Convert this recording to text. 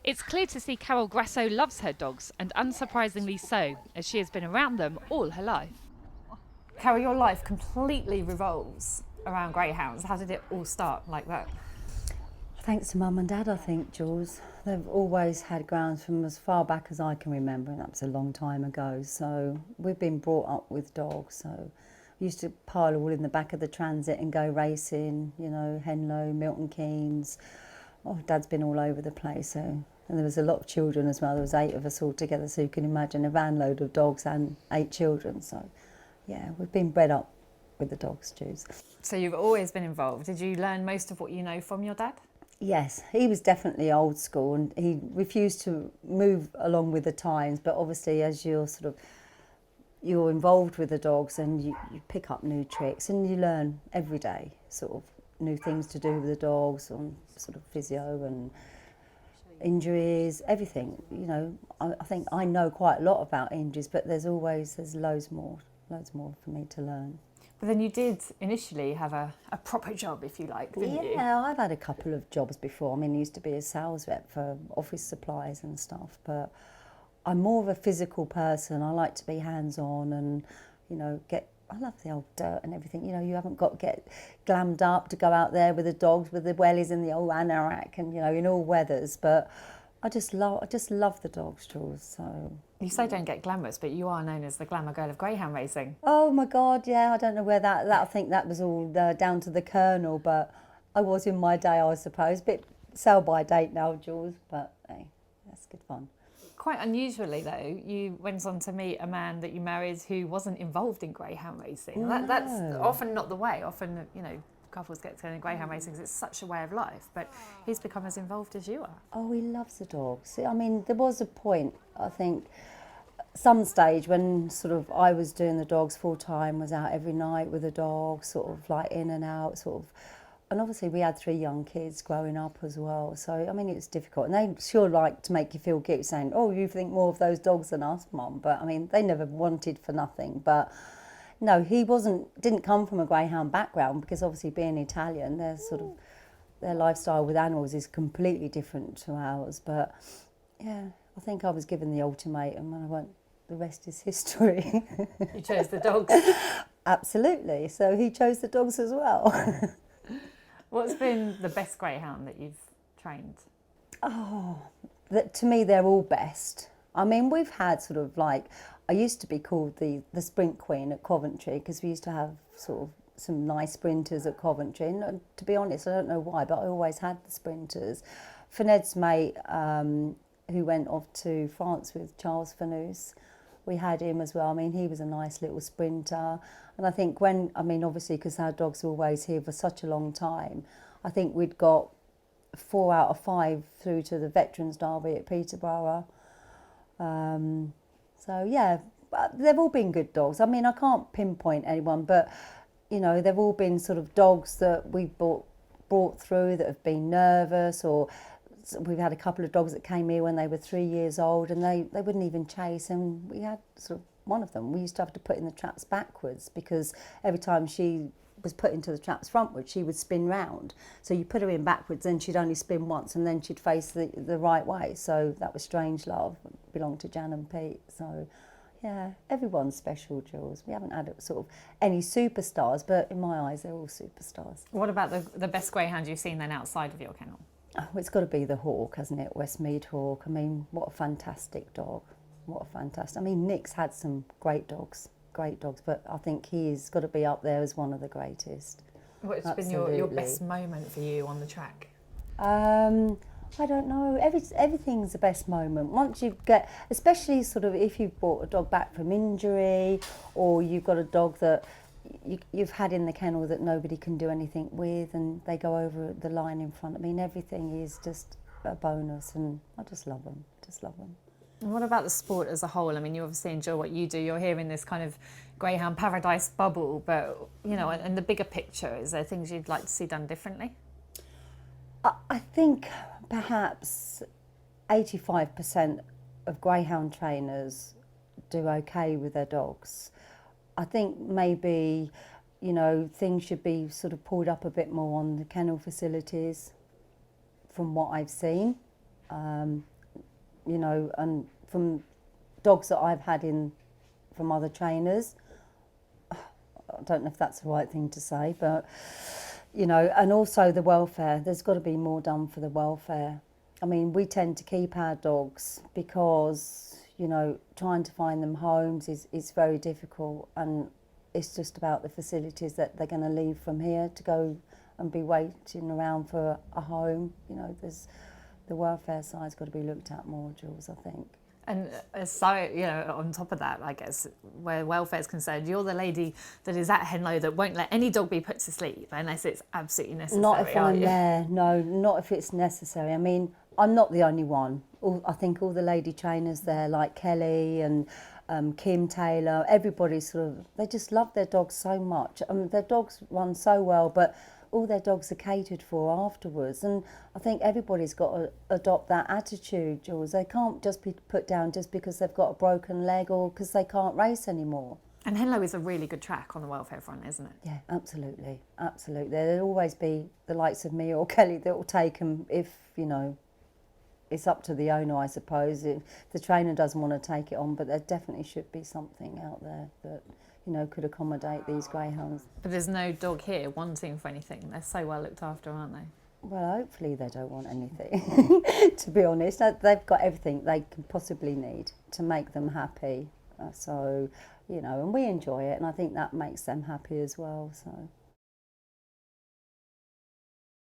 It's clear to see Carol Grasso loves her dogs, and unsurprisingly so, as she has been around them all her life. Carol, your life completely revolves around greyhounds. How did it all start like that? Thanks to Mum and Dad, I think, Jules. They've always had grounds from as far back as I can remember, and that was a long time ago. So we've been brought up with dogs. So we used to pile all in the back of the transit and go racing, you know, Henlow, Milton Keynes. Oh, Dad's been all over the place. So, and there was a lot of children as well. There was 8 of us all together, so you can imagine a van load of dogs and 8 children. So, yeah, we've been bred up with the dogs, Jules. So you've always been involved. Did you learn most of what you know from your dad? Yes, he was definitely old school and he refused to move along with the times. But obviously, as you're involved with the dogs and you pick up new tricks and you learn every day sort of new things to do with the dogs on sort of physio and injuries, everything. You know, I think I know quite a lot about injuries, but there's loads more for me to learn. But then you did initially have a proper job, if you like, didn't you? Yeah, I've had a couple of jobs before. I mean, I used to be a sales rep for office supplies and stuff, but I'm more of a physical person. I like to be hands-on and, you know, I love the old dirt and everything. You know, you haven't got to get glammed up to go out there with the dogs, with the wellies and the old anorak and, you know, in all weathers, but I just love the dogs, Jules, so... You say don't get glamorous, but you are known as the glamour girl of greyhound racing. Oh my God, yeah, I don't know where that I think that was all down to the Colonel, but I was in my day, I suppose. Bit sell by date now, Jules, but hey, that's good fun. Quite unusually, though, you went on to meet a man that you married who wasn't involved in greyhound racing. That's often not the way. Often, you know, couples get together in greyhound racing because it's such a way of life, but he's become as involved as you are. Oh, he loves the dogs. I mean, there was a point, I think, some stage when sort of I was doing the dogs full time, was out every night with the dogs, sort of like in and out, sort of. And obviously we had 3 young kids growing up as well. So, I mean, it's difficult. And they sure like to make you feel guilty saying, oh, you think more of those dogs than us, Mum. But, I mean, they never wanted for nothing. But, no, he didn't come from a greyhound background because obviously being Italian, their lifestyle with animals is completely different to ours. But, yeah, I think I was given the ultimatum and I went, the rest is history. You chose the dogs. Absolutely. So he chose the dogs as well. What's been the best greyhound that you've trained? Oh, to me, they're all best. I mean, we've had sort of like, I used to be called the sprint queen at Coventry because we used to have sort of some nice sprinters at Coventry. And to be honest, I don't know why, but I always had the sprinters. Fined's mate, who went off to France with Charles Fanous, we had him as well. I mean, he was a nice little sprinter. And I think obviously, because our dogs were always here for such a long time, I think we'd got 4 out of 5 through to the Veterans Derby at Peterborough. So, yeah, but they've all been good dogs. I mean, I can't pinpoint anyone, but, you know, they've all been sort of dogs that we've brought through that have been nervous, or we've had a couple of dogs that came here when they were 3 years old and they wouldn't even chase, and we had sort of one of them we used to have to put in the traps backwards because every time she was put into the traps frontwards she would spin round, so you put her in backwards and she'd only spin once and then she'd face the right way. So that was Strange Love, belonged to Jan and Pete. So yeah, everyone's special, Jules. We haven't had sort of any superstars, but in my eyes they're all superstars. What about the best greyhound you've seen then outside of your kennel? Oh, it's got to be the Hawk, hasn't it? Westmead Hawk. I mean, what a fantastic dog. What a fantastic... I mean, Nick's had some great dogs, but I think he's got to be up there as one of the greatest. What's been your best moment for you on the track? I don't know. Everything's the best moment. Once you get... Especially sort of if you've brought a dog back from injury, or you've got a dog that you've had in the kennel that nobody can do anything with and they go over the line in front. I mean, everything is just a bonus and I just love them, And what about the sport as a whole? I mean, you obviously enjoy what you do. You're here in this kind of greyhound paradise bubble, but, you know, and the bigger picture, is there things you'd like to see done differently? I think perhaps 85% of greyhound trainers do okay with their dogs. I think maybe, you know, things should be sort of pulled up a bit more on the kennel facilities from what I've seen. You know, and from dogs that I've had in from other trainers, I don't know if that's the right thing to say, but you know, and also the welfare. There's got to be more done for the welfare. I mean, we tend to keep our dogs because, you know, trying to find them homes is very difficult, and it's just about the facilities that they're going to leave from here to go and be waiting around for a home. You know, there's the welfare side's got to be looked at more, Jules, I think. And so, you know, on top of that, I guess, where welfare is concerned, you're the lady that is at Henlow that won't let any dog be put to sleep unless it's absolutely necessary. Not if I'm you? there, no, not if it's necessary. I mean, I'm not the only one. I think all the lady trainers there, like Kelly and Kim Taylor, everybody sort of, they just love their dogs so much. I mean, their dogs run so well, but all their dogs are catered for afterwards. And I think everybody's got to adopt that attitude, Jules. They can't just be put down just because they've got a broken leg or because they can't race anymore. And Henlow is a really good track on the welfare front, isn't it? Yeah, absolutely, absolutely. There'll always be the likes of me or Kelly that will take them if, you know, it's up to the owner, I suppose. If the trainer doesn't want to take it on, but there definitely should be something out there that, you know, could accommodate these greyhounds. But there's no dog here wanting for anything. They're so well looked after, aren't they? Well, hopefully they don't want anything, to be honest. They've got everything they can possibly need to make them happy. So, you know, and we enjoy it, and I think that makes them happy as well, so...